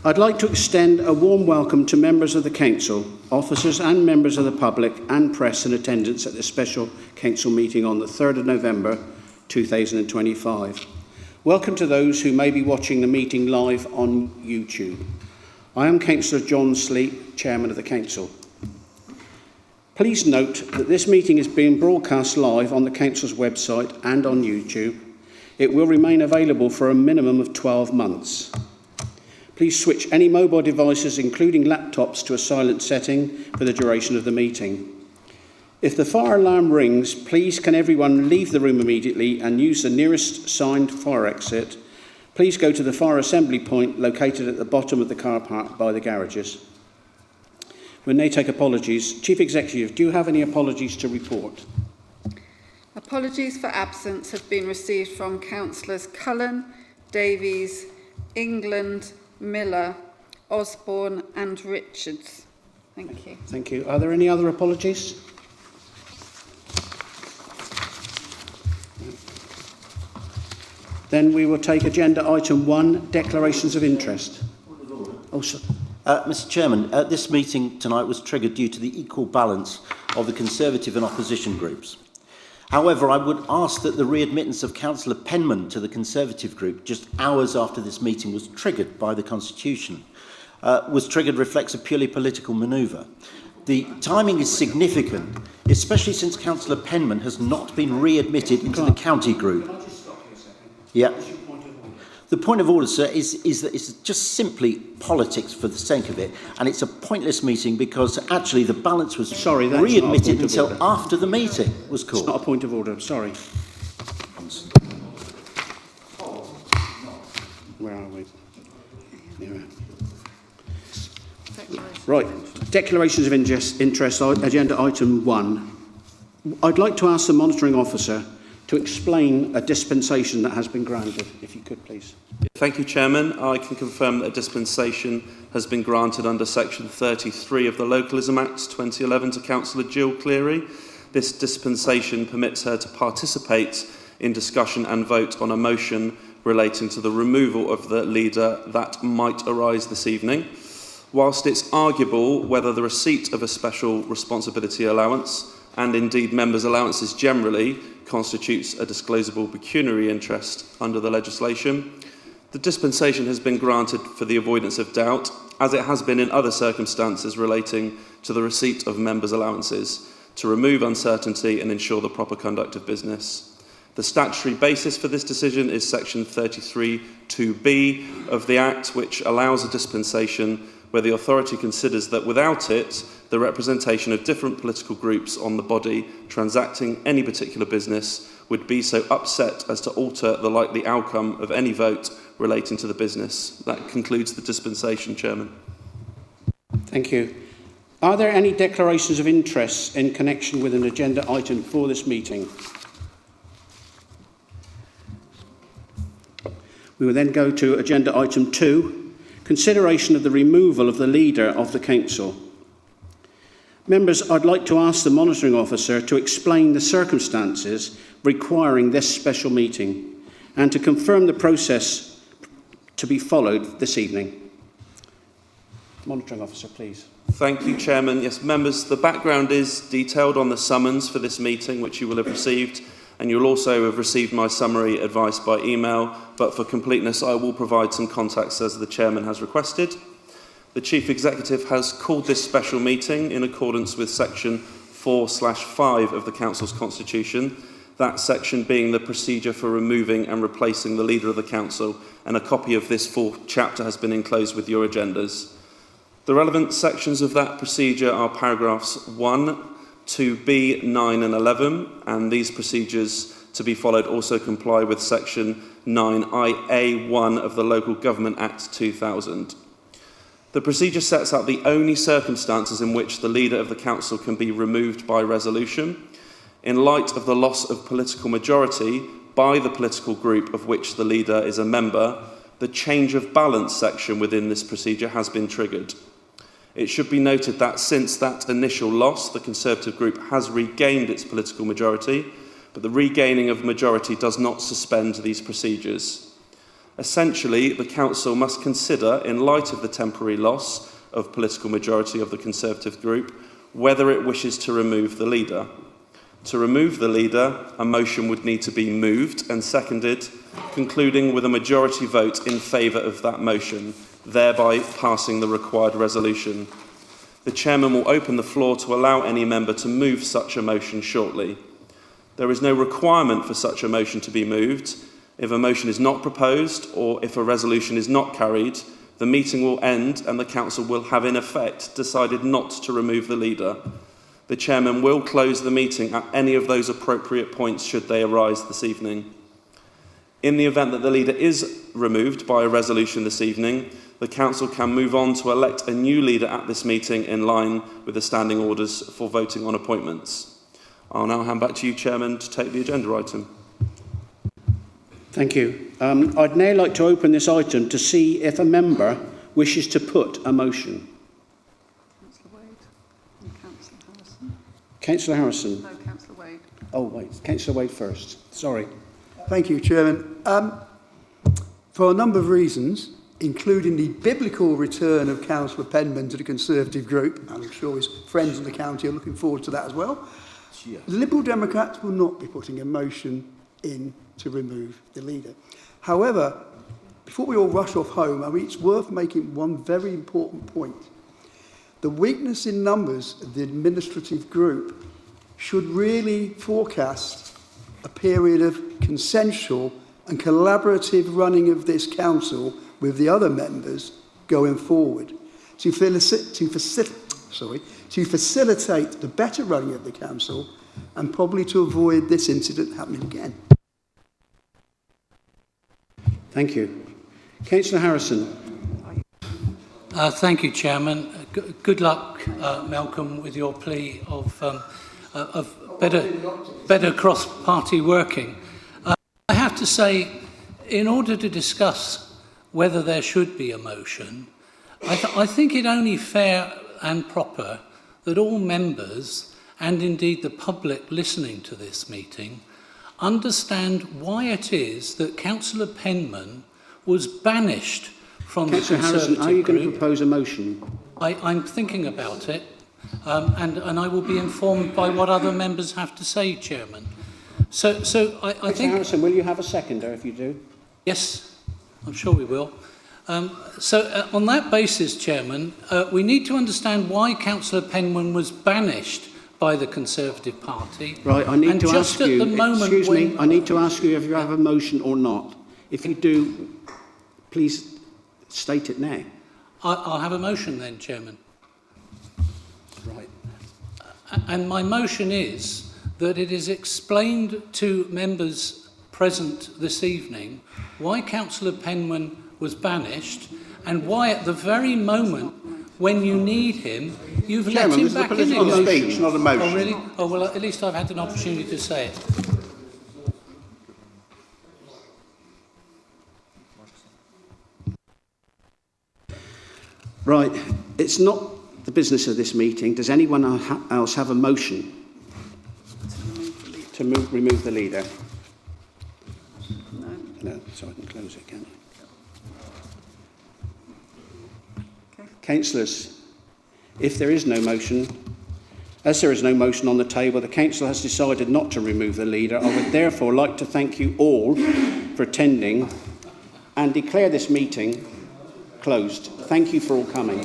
I'd like to extend a warm welcome to members of the Council, officers and members of the public and press in attendance at this special Council meeting on the 3rd of November 2025. Welcome to those who may be watching the meeting live on YouTube. I am Councillor John Sleep, Chairman of the Council. Please note that this meeting is being broadcast live on the Council's website and on YouTube. It will remain available for a minimum of 12 months. Please switch any mobile devices, including laptops, to a silent setting for the duration of the meeting. If the fire alarm rings, please can everyone leave the room immediately and use the nearest signed fire exit. Please go to the fire assembly point located at the bottom of the car park by the garages. We may take apologies. Chief Executive, do you have any apologies to report? Apologies for absence have been received from Councillors Cullen, Davies, England, Miller, Osborne and Richards. Thank you. Thank you. Are there any other apologies? Then we will take agenda item 1, declarations of interest. Oh, sir. Mr Chairman, this meeting tonight was triggered due to the equal balance of the Conservative and Opposition groups. However, I would ask that the readmittance of Councillor Penman to the Conservative group just hours after this meeting was triggered by the Constitution. Reflects a purely political manoeuvre. The timing is significant, especially since Councillor Penman has not been readmitted into the county group. Yeah. The point of order, sir, is that it's just simply politics for the sake of it, and it's a pointless meeting because actually the balance was readmitted until after the meeting was called. It's not a point of order, sorry. Where are we? Right, declarations of interest, agenda item 1. I'd like to ask the monitoring officer to explain a dispensation that has been granted, if you could please. Thank you, Chairman. I can confirm that a dispensation has been granted under Section 33 of the Localism Act 2011 to Councillor Jill Cleary. This dispensation permits her to participate in discussion and vote on a motion relating to the removal of the leader that might arise this evening. Whilst it's arguable whether the receipt of a special responsibility allowance, and indeed members' allowances generally, constitutes a disclosable pecuniary interest under the legislation, the dispensation has been granted for the avoidance of doubt, as it has been in other circumstances relating to the receipt of members' allowances, to remove uncertainty and ensure the proper conduct of business. The statutory basis for this decision is Section 33(2)(b) of the Act, which allows a dispensation where the authority considers that without it, the representation of different political groups on the body transacting any particular business would be so upset as to alter the likely outcome of any vote relating to the business. That concludes the dispensation, Chairman. Thank you. Are there any declarations of interest in connection with an agenda item for this meeting? We will then go to agenda item 2, consideration of the removal of the leader of the Council. Members, I'd like to ask the monitoring officer to explain the circumstances requiring this special meeting and to confirm the process to be followed this evening. Monitoring officer, please. Thank you, Chairman. Yes, members, the background is detailed on the summons for this meeting, which you will have received, and you'll also have received my summary advice by email, but for completeness, I will provide some context as the Chairman has requested. The Chief Executive has called this special meeting in accordance with Section 4/5 of the Council's Constitution, that section being the procedure for removing and replacing the leader of the Council, and a copy of this full chapter has been enclosed with your agendas. The relevant sections of that procedure are paragraphs 1, 2b, 9 and 11, and these procedures to be followed also comply with Section 9IA1 of the Local Government Act 2000. The procedure sets out the only circumstances in which the leader of the Council can be removed by resolution. In light of the loss of political majority by the political group of which the leader is a member, the change of balance section within this procedure has been triggered. It should be noted that since that initial loss, the Conservative group has regained its political majority, but the regaining of majority does not suspend these procedures. Essentially, the Council must consider, in light of the temporary loss of political majority of the Conservative group, whether it wishes to remove the leader. To remove the leader, a motion would need to be moved and seconded, concluding with a majority vote in favour of that motion, thereby passing the required resolution. The Chairman will open the floor to allow any member to move such a motion shortly. There is no requirement for such a motion to be moved. If a motion is not proposed or if a resolution is not carried, the meeting will end and the Council will have in effect decided not to remove the leader. The Chairman will close the meeting at any of those appropriate points should they arise this evening. In the event that the leader is removed by a resolution this evening, the Council can move on to elect a new leader at this meeting in line with the standing orders for voting on appointments. I'll now hand back to you, Chairman, to take the agenda item. Thank you. I'd now like to open this item to see if a member wishes to put a motion. Councillor Wade and Councillor Harrison. Councillor Harrison. No, Councillor Wade. Oh, wait. Councillor Wade first. Sorry. Thank you, Chairman. For a number of reasons, including the biblical return of Councillor Penman to the Conservative group, and I'm sure his friends in the county are looking forward to that as well, the Liberal Democrats will not be putting a motion in to remove the leader. However, before we all rush off home, I mean, it's worth making one very important point. The weakness in numbers of the administrative group should really forecast a period of consensual and collaborative running of this council with the other members going forward to facilitate the better running of the council and probably to avoid this incident happening again. Thank you. Councillor Harrison. Thank you, Chairman. Good luck, Malcolm, with your plea of better cross-party working. I have to say, in order to discuss whether there should be a motion, I think it only fair and proper that all members, and indeed the public listening to this meeting, understand why it is that Councillor Penman was banished from the Councillor Conservative Harrison, are you going to group. propose a motion? I'm thinking about it, and I will be informed by what other members have to say, Chairman. So I Councillor think... Harrison, will you have a seconder if you do? Yes, I'm sure we will. On that basis, Chairman, we need to understand why Councillor Penman was banished by the Conservative Party. Right, I need and to just ask you, at the moment excuse me, when, I need to ask you if you have a motion or not. If you do, please state it now. I'll have a motion then, Chairman. Right. And my motion is that it is explained to members present this evening why Councillor Penman was banished and why at the very moment when you need him, you've let him back in again. Chairman, this is a political speech, not a motion. Oh, really? Oh, well, at least I've had an opportunity to say it. Right, it's not the business of this meeting. Does anyone else have a motion to remove the leader? No. No, so I can close it, can't I? Okay. Councillors, if there is no motion, as there is no motion on the table, the Council has decided not to remove the leader. I would therefore like to thank you all for attending and declare this meeting closed. Thank you for all coming.